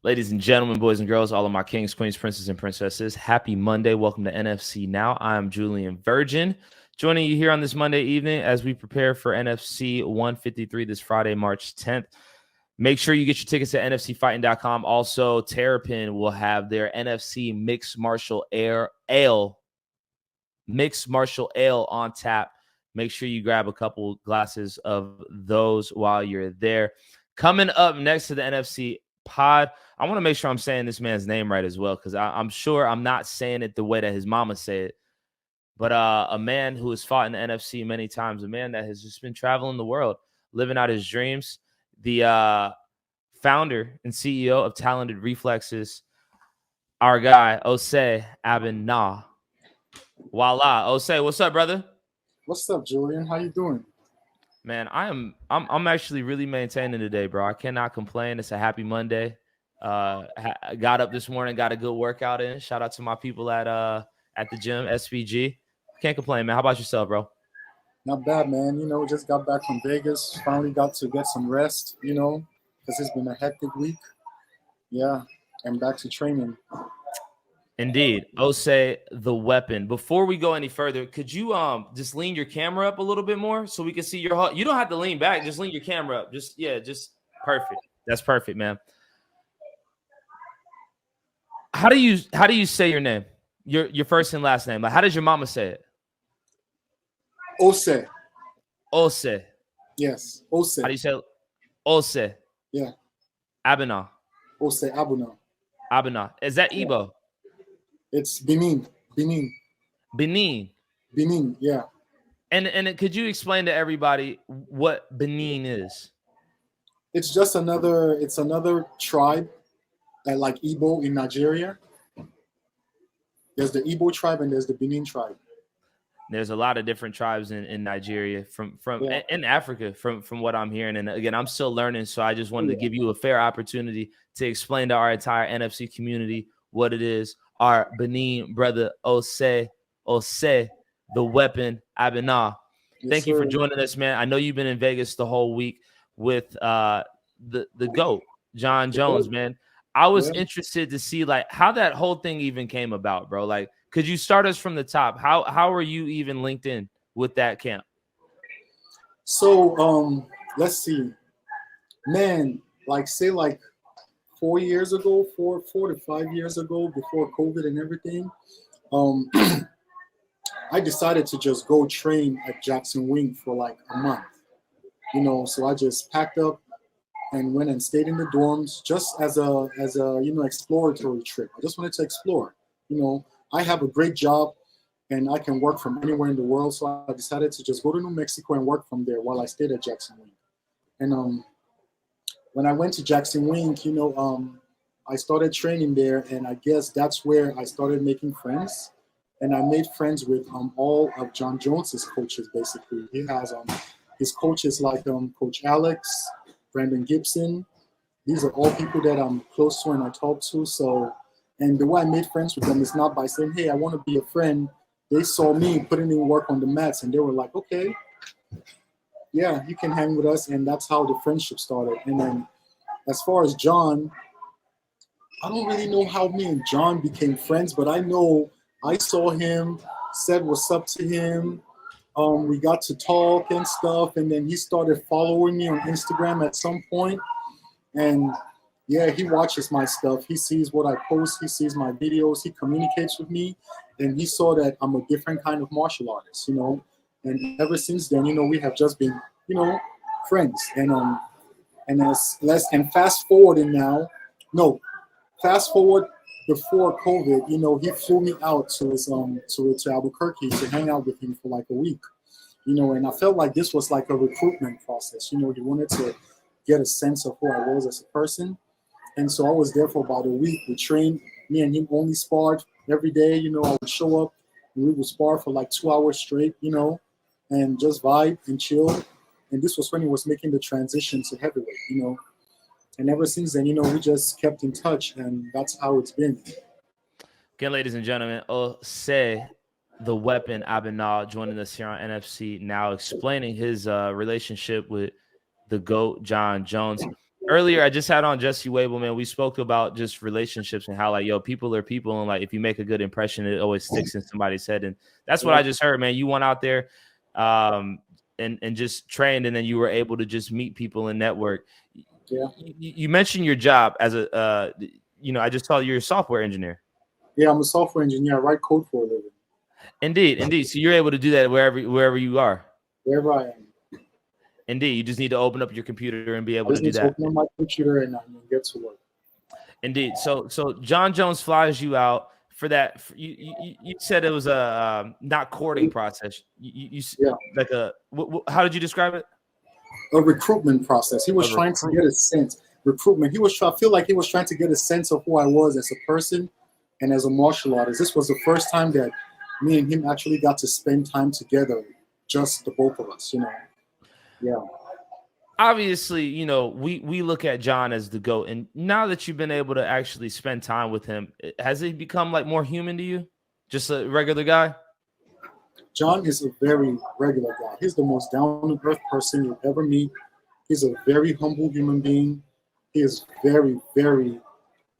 Ladies and gentlemen, boys and girls, all of my kings, queens, princes, and princesses, happy Monday. Welcome to NFC Now. I'm Julian Virgin, joining you here on this Monday evening as we prepare for NFC 153 this Friday, March 10th. Make sure you get your tickets at NFCfighting.com. Also, Terrapin will have their NFC Mixed Martial Ale on tap. Make sure you grab a couple glasses of those while you're there. Coming up next to the NFC pod, I want to make sure I'm saying this man's name right as well, because I'm sure I'm not saying it the way that his mama said it. But a man who has fought in the NFC many times, a man that has just been traveling the world, living out his dreams, the founder and CEO of Talented Reflexes, our guy, Ose Abunaw. Voila. Ose, what's up, brother? What's up, Julian? How you doing? Man, I'm actually really maintaining today, bro. I cannot complain. It's a happy Monday. Got up this morning, got a good workout in. Shout out to my people at the gym, SVG. Can't complain, man. How about yourself, bro? Not bad, man. Just got back from Vegas. Finally got to get some rest, because it's been a hectic week. Yeah, and back to training. Indeed. Ose, the weapon. Before we go any further, could you just lean your camera up a little bit more so we can see your heart? You don't have to lean back. Just lean your camera up. Just perfect. That's perfect, man. How do you say your name? Your first and last name. Like, how does your mama say it? Ose. Ose. Yes, Ose. How do you say it? Ose? Yeah. Abunaw. Ose Abunaw. Abunaw. Is that Igbo? It's Benin. Benin. Yeah. And could you explain to everybody what Benin is? It's just another tribe, like Igbo in Nigeria. There's the Igbo tribe and there's the Benin tribe. There's a lot of different tribes in Nigeria, in Africa, from what I'm hearing. And again, I'm still learning, so I just wanted to give you a fair opportunity to explain to our entire NFC community what it is. Our Benin brother, Ose, the weapon, Abunaw. Thank you for joining us, man. I know you've been in Vegas the whole week with the GOAT, Jon Jones, man. I was interested to see like how that whole thing even came about, bro. Like, could you start us from the top? How are you even linked in with that camp? So let's see. Man, like 4 years ago, 4 to 5 years ago, before COVID and everything, I decided to just go train at Jackson Wing for like a month. So I just packed up and went and stayed in the dorms just as a exploratory trip. I just wanted to explore. I have a great job and I can work from anywhere in the world. So I decided to just go to New Mexico and work from there while I stayed at Jackson Wing. And when I went to Jackson Wing, I started training there, and I guess that's where I started making friends. And I made friends with all of Jon Jones's coaches, basically. He has his coaches like Coach Alex, Brandon Gibson. These are all people that I'm close to and I talk to. So, and the way I made friends with them is not by saying, hey, I want to be a friend. They saw me putting in work on the mats, and they were like, okay, yeah, you can hang with us. And that's how the friendship started. And then as far as Jon, I don't really know how me and Jon became friends, but I know I saw him, said what's up to him. We got to talk and stuff. And then he started following me on Instagram at some point. And yeah, he watches my stuff. He sees what I post. He sees my videos. He communicates with me. And he saw that I'm a different kind of martial artist, And ever since then, we have just been, friends. And fast forward before COVID, he flew me out to Albuquerque to hang out with him for like a week, and I felt like this was like a recruitment process. He wanted to get a sense of who I was as a person. And so I was there for about a week. We trained, me and him only sparred every day. I would show up and we would spar for like 2 hours straight, and just vibe and chill. And this was when he was making the transition to heavyweight, And ever since then, we just kept in touch, and that's how it's been. Again, ladies and gentlemen, Ose, the weapon, Abunaw, joining us here on NFC Now, explaining his relationship with the GOAT, Jon Jones. earlier I just had on Jesse Wable, man. We spoke about just relationships and how like, yo, people are people, and like if you make a good impression, it always sticks in somebody's head. And that's what I just heard, man. You went out there and just trained, and then you were able to just meet people and network. Yeah. You mentioned your job as a I just saw you're a software engineer. Yeah, I'm a software engineer. I write code for a living. Indeed. So you're able to do that wherever you are. Wherever I am. Indeed, you just need to open up your computer and be able I just to do need to that. open up my computer and get to work. Indeed. So Jon Jones flies you out for that. You said it was a not courting process. Like how did you describe it? A recruitment process. He was trying to get a sense. Recruitment. I feel like he was trying to get a sense of who I was as a person and as a martial artist. This was the first time that me and him actually got to spend time together, just the both of us. Yeah. Obviously, we look at Jon as the GOAT, and now that you've been able to actually spend time with him, has he become like more human to you? Just a regular guy? Jon is a very regular guy. He's the most down-to-earth person you'll ever meet. He's a very humble human being. He is very, very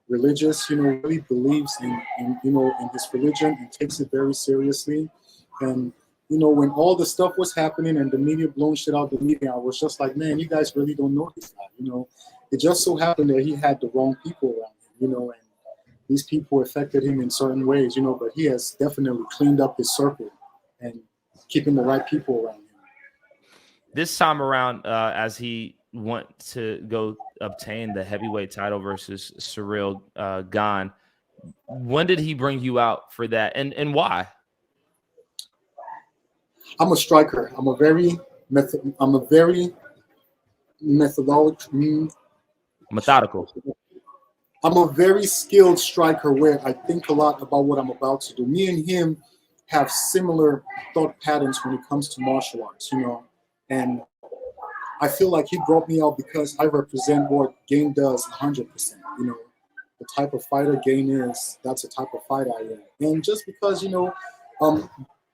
religious, really believes in his religion and takes it very seriously. And when all the stuff was happening and the media blowing shit out the media, I was just like, man, you guys really don't know this guy. It just so happened that he had the wrong people around him, and these people affected him in certain ways, but he has definitely cleaned up his circle and keeping the right people around him. This time around, as he went to go obtain the heavyweight title versus Cyril Gane, when did he bring you out for that, and why? I'm a striker. I'm a very methodical. I'm a very skilled striker where I think a lot about what I'm about to do. Me and him have similar thought patterns when it comes to martial arts, and I feel like he brought me out because I represent what Gane does 100%. The type of fighter Gane is, that's the type of fighter I am. And just because,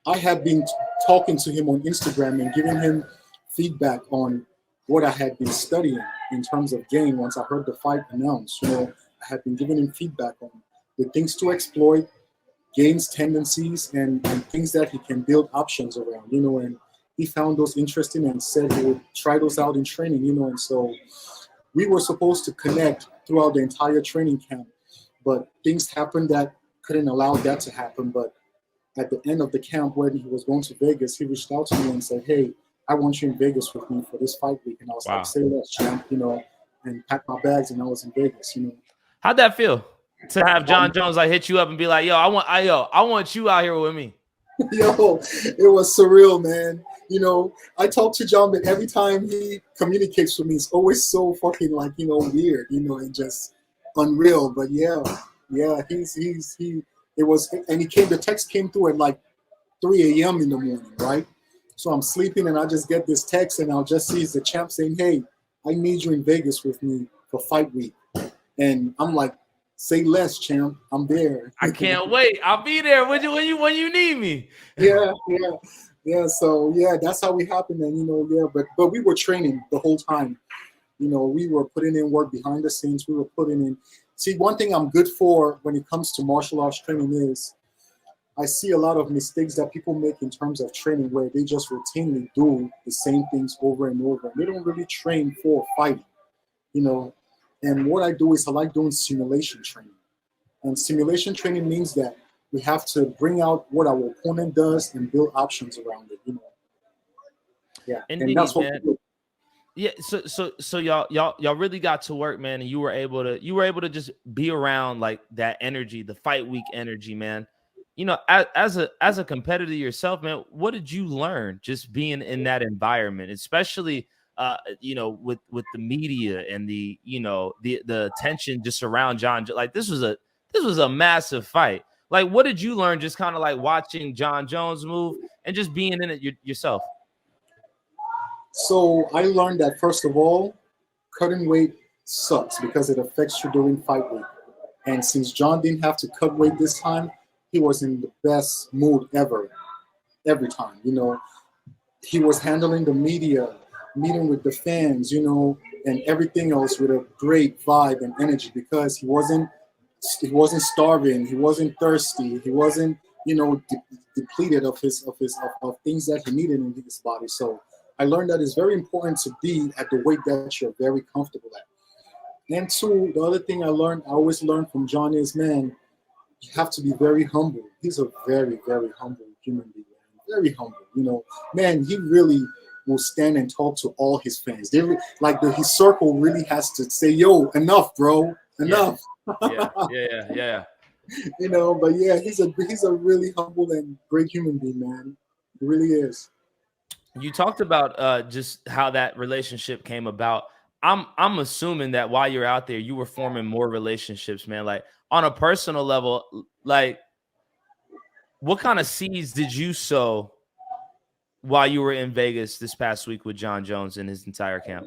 I have been talking to him on Instagram and giving him feedback on what I had been studying in terms of Gane once I heard the fight announced. I had been giving him feedback on the things to exploit, Gane's tendencies, and things that he can build options around, and he found those interesting and said he would try those out in training, and so we were supposed to connect throughout the entire training camp, but things happened that couldn't allow that to happen. But at the end of the camp, when he was going to Vegas, he reached out to me and said, hey, I want you in Vegas with me for this fight week. And I was like, say less, champ, and pack my bags, and I was in Vegas, How'd that feel to have Jon Jones like hit you up and be like, yo, I want you out here with me? Yo, it was surreal, man. I talk to Jon, but every time he communicates with me, it's always so fucking like, weird, and just unreal. But yeah, the text came through at like 3 a.m. in the morning, right? So I'm sleeping and I just get this text and I'll just see it's the champ saying, hey, I need you in Vegas with me for fight week. And I'm like, say less, champ. I'm there. I can't wait. I'll be there when you need me. Yeah. So yeah, that's how we happened. And but we were training the whole time. We were putting in work behind the scenes. We were putting in. See, one thing I'm good for when it comes to martial arts training is I see a lot of mistakes that people make in terms of training where they just routinely do the same things over and over. They don't really train for fighting, And what I do is I like doing simulation training. And simulation training means that we have to bring out what our opponent does and build options around it, Yeah, Indeed, and that's what we do. Yeah, so y'all really got to work, man, and you were able to just be around like that energy, the fight week energy, man. As a competitor yourself, man, what did you learn just being in that environment, especially with the media and the attention just around Jon? Like this was a massive fight. Like, what did you learn just kind of like watching Jon Jones move and just being in it yourself? So I learned that, first of all, cutting weight sucks because it affects you during fight week. And since Jon didn't have to cut weight this time, he was in the best mood ever, every time. He was handling the media, meeting with the fans, and everything else with a great vibe and energy, because he wasn't starving, he wasn't thirsty, he wasn't, depleted of of things that he needed in his body. So I learned that it's very important to be at the weight that you're very comfortable at. And two, the other thing I always learn from Jon is, man, you have to be very humble. He's a very, very humble human being, very humble. Man, he really will stand and talk to all his fans. His circle really has to say, "Yo, enough, bro, enough." Yeah. But yeah, he's a really humble and great human being, man. He really is. You talked about just how that relationship came about. I'm assuming that while you're out there, you were forming more relationships, man. Like on a personal level, like what kind of seeds did you sow while you were in Vegas this past week with Jon Jones and his entire camp?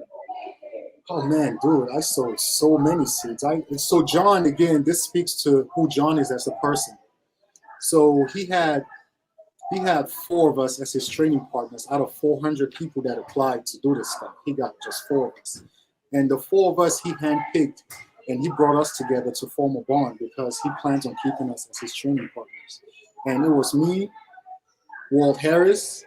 Oh man, dude, I sowed so many seeds. So Jon, again, this speaks to who Jon is as a person. So he had 4 of us as his training partners out of 400 people that applied to do this stuff. He got just 4 of us. And the 4 of us he handpicked, and he brought us together to form a bond because he plans on keeping us as his training partners. And it was me, Walt Harris,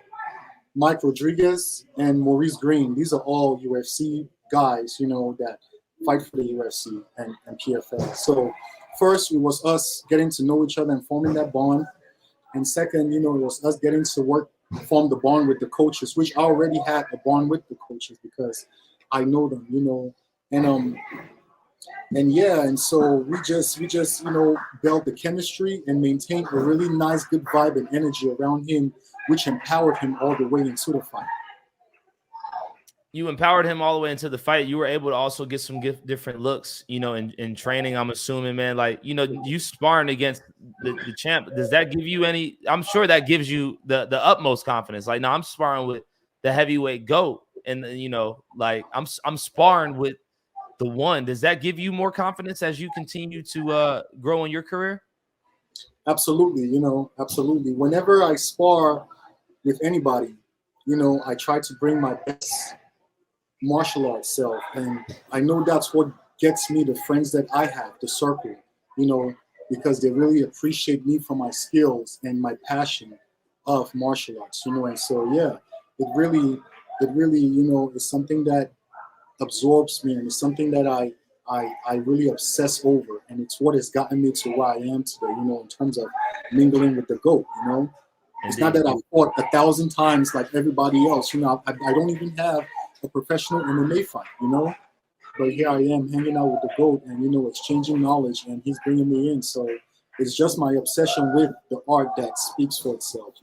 Mike Rodriguez, and Maurice Green. These are all UFC guys, that fight for the UFC and PFL. So first, it was us getting to know each other and forming that bond. And second, it was us getting to form the bond with the coaches, which I already had a bond with the coaches because I know them, and so we just built the chemistry and maintained a really nice, good vibe and energy around him, which empowered him all the way into the fight. You empowered him all the way into the fight. You were able to also get some different looks, in training, I'm assuming, man. Like, you sparring against the champ. Does that give you any? I'm sure that gives you the utmost confidence. Like, no, I'm sparring with the heavyweight GOAT, and like I'm sparring with the one. Does that give you more confidence as you continue to grow in your career? Absolutely, absolutely. Whenever I spar with anybody, I try to bring my best martial arts self, and I know that's what gets me the friends that I have, the circle, because they really appreciate me for my skills and my passion of martial arts, and so yeah, it really is something that absorbs me, and it's something that I really obsess over, and it's what has gotten me to where I am today, in terms of mingling with the GOAT, It's not that I've fought 1,000 times like everybody else, I don't even have a professional MMA fight, but here I am hanging out with the GOAT and, exchanging knowledge, and he's bringing me in. So it's just my obsession with the art that speaks for itself,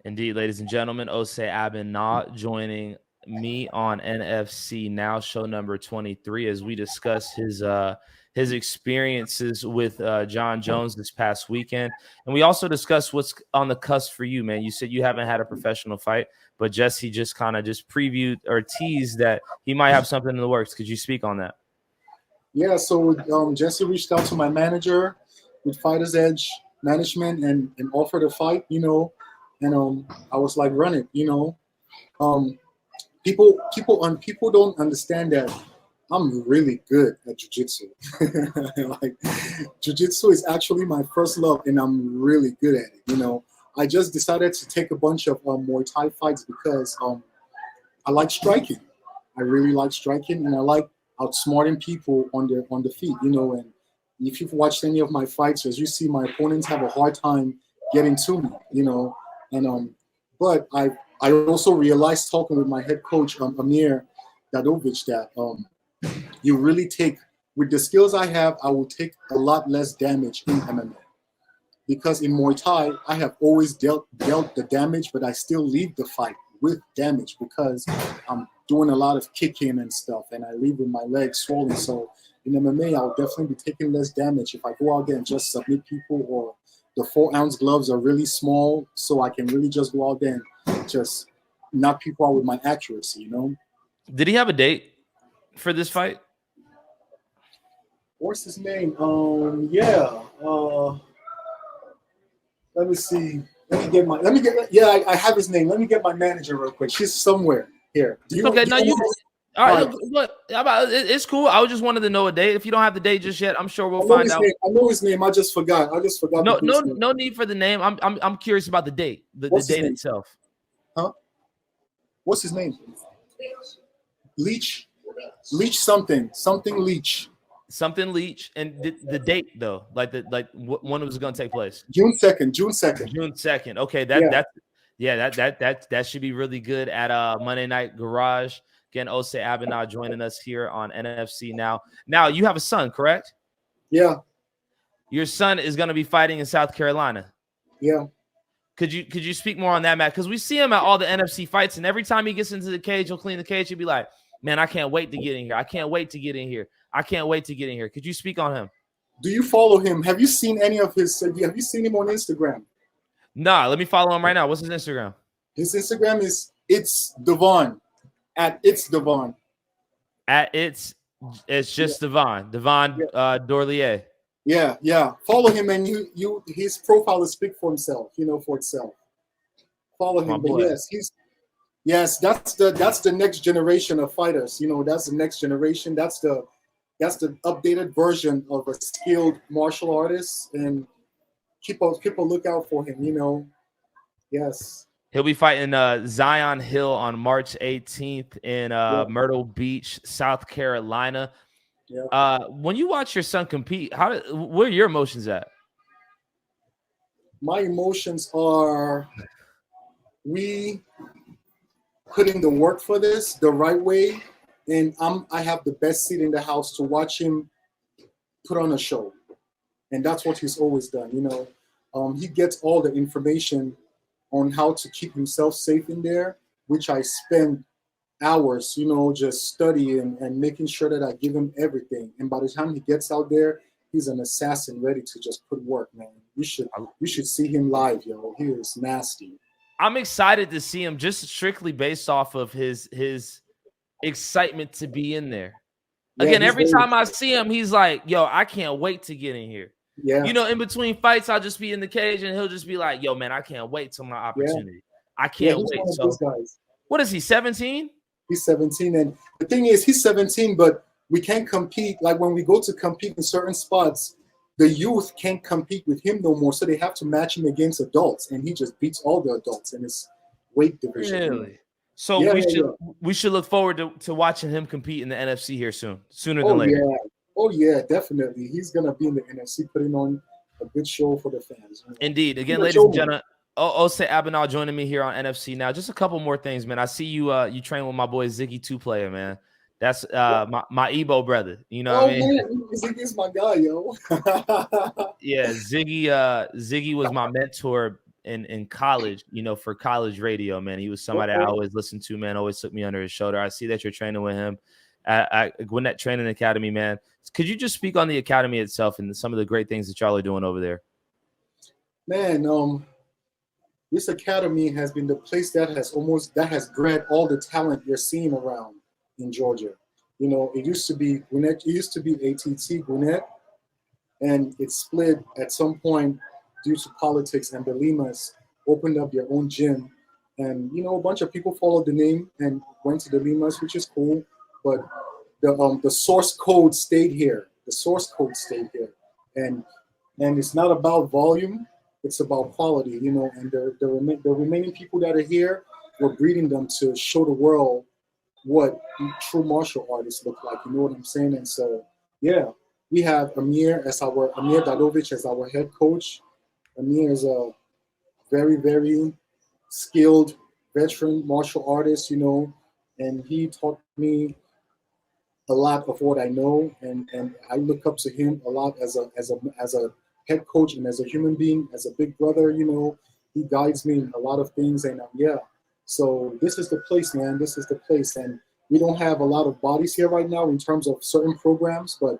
Indeed, ladies and gentlemen, Ose Abunaw joining me on NFC Now, show number 23, as we discuss his experiences with Jon Jones this past weekend. And we also discussed what's on the cusp for you, man. You said you haven't had a professional fight, but Jesse just kind of previewed or teased that he might have something in the works. Could you speak on that? Yeah, so Jesse reached out to my manager with Fighters Edge Management and offered a fight, and I was like, run it, People don't understand that I'm really good at jiu-jitsu. Like, jiu-jitsu is actually my first love, and I'm really good at it. I just decided to take a bunch of Muay Thai fights because I like striking. I really like striking, and I like outsmarting people on the feet. And if you've watched any of my fights, as you see, my opponents have a hard time getting to me. And but I also realized, talking with my head coach Amir Dadovich, that you really take, with the skills I have, I will take a lot less damage in MMA. Because in Muay Thai, I have always dealt the damage, but I still leave the fight with damage because I'm doing a lot of kicking and stuff, and I leave with my legs swollen. So in MMA, I'll definitely be taking less damage if I go out there and just submit people, or the 4-ounce gloves are really small, so I can really just go out there and just knock people out with my accuracy, Did he have a date for this fight? What's his name? Yeah. Let me see. Yeah, I have his name. Let me get my manager real quick. She's somewhere here. Okay, All right, look, it's cool. I just wanted to know a date. If you don't have the date just yet, I'm sure we'll find out. I know his name. I just forgot. No need for the name. I'm curious about the date. The date itself. Huh? What's his name? Leach something Leach. Something Leach, and the date though, like when it was going to take place. June 2nd. June 2nd. Okay, that should be really good at Monday Night Garage. Again, Ose Abunaw joining us here on NFC now. Now you have a son, correct? Yeah. Your son is going to be fighting in South Carolina. Yeah. Could you speak more on that, Matt? Because we see him at all the NFC fights, and every time he gets into the cage, he'll clean the cage. He'll be like, "Man, I can't wait to get in here. I can't wait to get in here. I can't wait to get in here." Could you speak on him? Do you follow him? Have you seen any of his? Have you seen him on Instagram? Nah, let me follow him right now. What's his Instagram? His Instagram is It's Devon. At It's Devon. It's just Devon Dorlier. Yeah. Follow him, and his profile will speak for himself. For itself. Follow him, but that's the next generation of fighters. That's the next generation. That's the updated version of a skilled martial artist, and keep a lookout for him. Yes. He'll be fighting Zion Hill on March 18th in Myrtle Beach, South Carolina. Yeah. When you watch your son compete, where are your emotions at? My emotions are we putting the work for this the right way, and I have the best seat in the house to watch him put on a show, and that's what he's always done. He gets all the information on how to keep himself safe in there, which I spend hours, just studying and making sure that I give him everything. And by the time he gets out there, he's an assassin ready to just put work, man. You should see him live, yo. He is nasty. I'm excited to see him just strictly based off of his excitement to be in there. Again, every time I see him, he's like, "Yo, I can't wait to get in here." Yeah. In between fights, I'll just be in the cage and he'll just be like, "Yo, man, I can't wait till my opportunity. I can't wait." So, what is he, 17? He's 17. And the thing is, he's 17, but we can't compete. Like when we go to compete in certain spots, the youth can't compete with him no more. So they have to match him against adults. And he just beats all the adults in his weight division. Really? So we should look forward to watching him compete in the NFC here sooner than later. Yeah. Oh, yeah, definitely. He's going to be in the NFC putting on a good show for the fans. Indeed. Again, ladies and gentlemen, Ose Abunaw joining me here on NFC now. Just a couple more things, man. I see you train with my boy Ziggy 2-Player, man. That's my Igbo brother. You know what I mean? Man, Ziggy's my guy, yo. Yeah, Ziggy was my mentor in college, for college radio, man. He was somebody I always listened to, man. Always took me under his shoulder. I see that you're training with him at Gwinnett Training Academy, man. Could you just speak on the academy itself and some of the great things that y'all are doing over there? Man, this academy has been the place that has bred all the talent you're seeing around in Georgia. It used to be Gwinnett. It used to be ATT Gwinnett, and it split at some point due to politics. And the Limas opened up their own gym, and a bunch of people followed the name and went to the Limas, which is cool. But the source code stayed here. And it's not about volume. It's about quality, and the remaining people that are here, we're breeding them to show the world what true martial artists look like. You know what I'm saying? And so, yeah, we have Amir Dadovich as our head coach. Amir is a very, very skilled veteran martial artist, and he taught me a lot of what I know, and I look up to him a lot as a head coach and as a human being, as a big brother. He guides me in a lot of things, and so this is the place, man. This is the place, and we don't have a lot of bodies here right now in terms of certain programs, but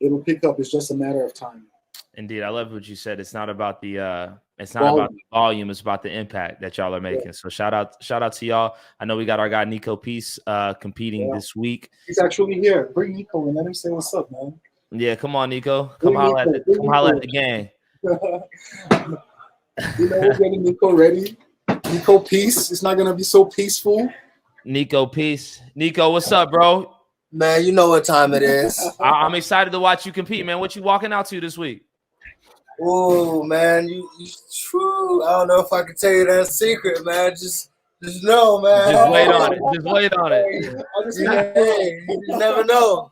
it'll pick up. It's just a matter of time. Indeed, I love what you said. It's not about the about the volume. It's about the impact that y'all are making. Yeah. So shout out to y'all. I know we got our guy Nico Peace competing this week. He's actually here. Bring Nico and let him say what's up, man. Yeah, come on, Nico. Come holler at the gang. We're getting Nico ready. Nico Peace. It's not gonna be so peaceful. Nico, peace. Nico, what's up, bro? Man, you know what time it is. I'm excited to watch you compete, man. What you walking out to this week? Oh man, true. I don't know if I can tell you that secret, man. Just know, man. Just wait on it. Just wait on it. You never know.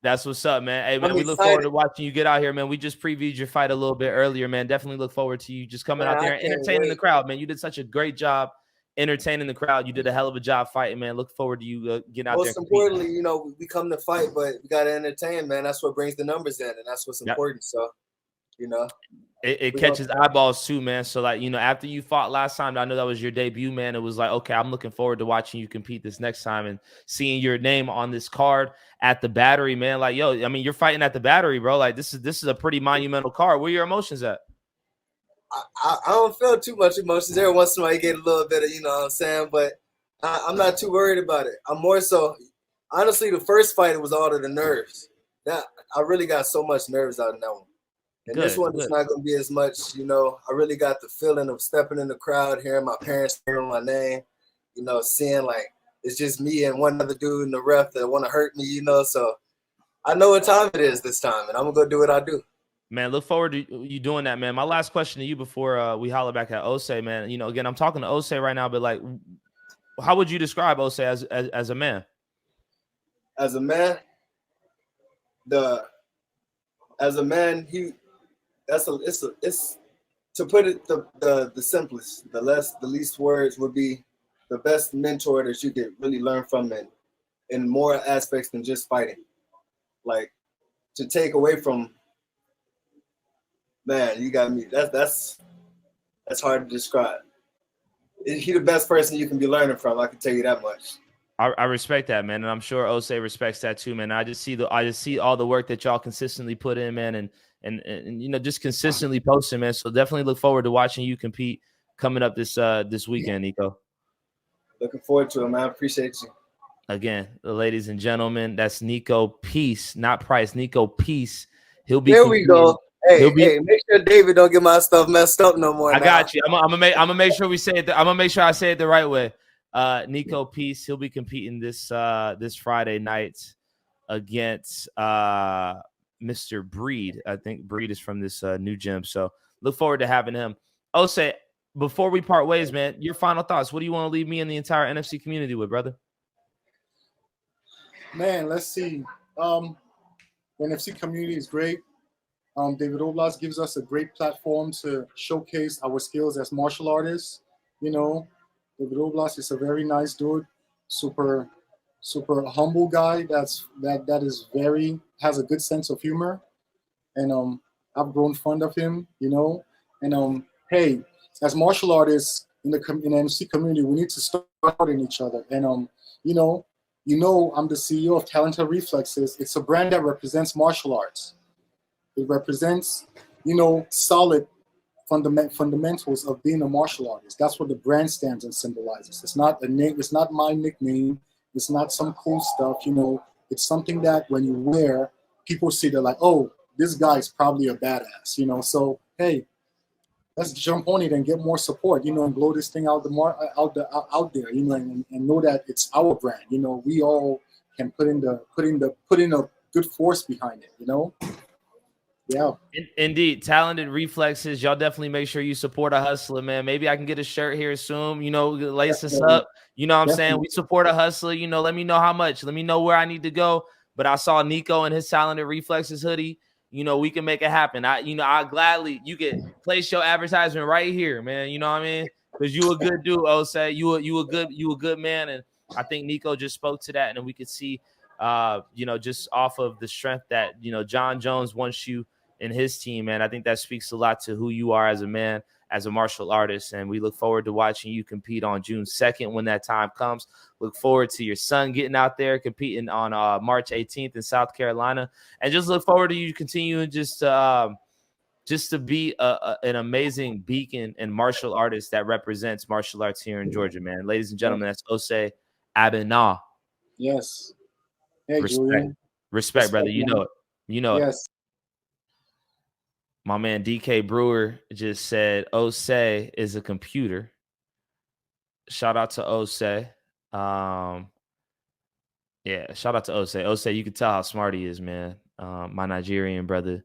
That's what's up, man. Hey, man, we look forward to watching you get out here, man. We just previewed your fight a little bit earlier, man. Definitely look forward to you just coming out there and entertaining the crowd, man. You did such a great job entertaining the crowd. You did a hell of a job fighting, man. Look forward to you getting out there. Most importantly, you know, we come to fight, but we got to entertain, man. That's what brings the numbers in, and that's what's important. So, you know. It catches eyeballs too, man. So, like, you know, after you fought last time, I know that was your debut, man. It was like, okay, I'm looking forward to watching you compete this next time and seeing your name on this card at the Battery, man. Like, yo, I mean, you're fighting at the Battery, bro. Like, this is a pretty monumental card. Where are your emotions at? I don't feel too much emotions. Every once in a while, you get a little bit of, you know what I'm saying? But I'm not too worried about it. I'm more so, honestly, the first fight, it was all of the nerves. That I really got so much nerves out of that one. And this one is not going to be as much, you know. I really got the feeling of stepping in the crowd, hearing my parents hearing my name, you know, seeing like it's just me and one other dude in the ref that want to hurt me, you know. So I know what time it is this time, and I'm going to go do what I do. Man, look forward to you doing that, man. My last question to you before we holler back at Ose, man. You know, again, I'm talking to Ose right now, but like, how would you describe Ose as a man? As a man, it's to put it the simplest, the least words would be the best mentor that you could really learn from in more aspects than just fighting. Like, to take away from, man, you got me. That's hard to describe. He's the best person you can be learning from. I can tell you that much. I respect that, man, and I'm sure Ose respects that too, man. I just see all the work that y'all consistently put in, man, and you know, just consistently posting, man. So definitely look forward to watching you compete coming up this weekend, Nico. Looking forward to it, man. I appreciate you. Again, ladies and gentlemen, that's Nico Peace, not Price. Nico Peace. He'll be. There we go. Hey, make sure David don't get my stuff messed up no more. I got you. I'm gonna make sure we say it. I'm gonna make sure I say it the right way. Nico Peace. He'll be competing this Friday night against Mr. Breed. I think Breed is from this new gym. So look forward to having him. Ose, before we part ways, man, your final thoughts. What do you want to leave me and the entire NFC community with, brother? Man, let's see. The NFC community is great. David Oblast gives us a great platform to showcase our skills as martial artists. You know, David Oblast is a very nice dude, super humble guy. That is has a good sense of humor, and I've grown fond of him. You know, and hey, as martial artists in the NFC community, we need to start supporting each other. And you know, I'm the CEO of Talented Reflexes. It's a brand that represents martial arts. It represents, you know, solid fundamentals of being a martial artist. That's what the brand stands and symbolizes. It's not a name. It's not my nickname. It's not some cool stuff. You know, it's something that when you wear, people see, they're like, oh, this guy is probably a badass. You know, so hey, let's jump on it and get more support. You know, and blow this thing out there. You know, and know that it's our brand. You know, we all can put in a good force behind it. You know. Yeah, indeed. Talented Reflexes. Y'all definitely make sure you support a hustler, man. Maybe I can get a shirt here soon. You know, lace us up. You know what I'm saying? We support a hustler. You know, let me know how much. Let me know where I need to go. But I saw Nico and his Talented Reflexes hoodie. You know, we can make it happen. I gladly, you can place your advertisement right here, man. You know what I mean? Because you a good dude, Ose. You a good man. And I think Nico just spoke to that. And we could see, you know, just off of the strength that, you know, Jon Jones wants you in his team, man. I think that speaks a lot to who you are as a man, as a martial artist. And we look forward to watching you compete on June 2nd when that time comes. Look forward to your son getting out there competing on March 18th in South Carolina. And just look forward to you continuing just to be an amazing beacon and martial artist that represents martial arts here in Georgia, man. Ladies and gentlemen, that's Ose Abunaw. Yes. Hey, Respect, brother. You know it. You know it. My man DK Brewer just said Ose is a computer. Shout out to Ose. Yeah, shout out to Ose. Ose, you can tell how smart he is, man. My Nigerian brother.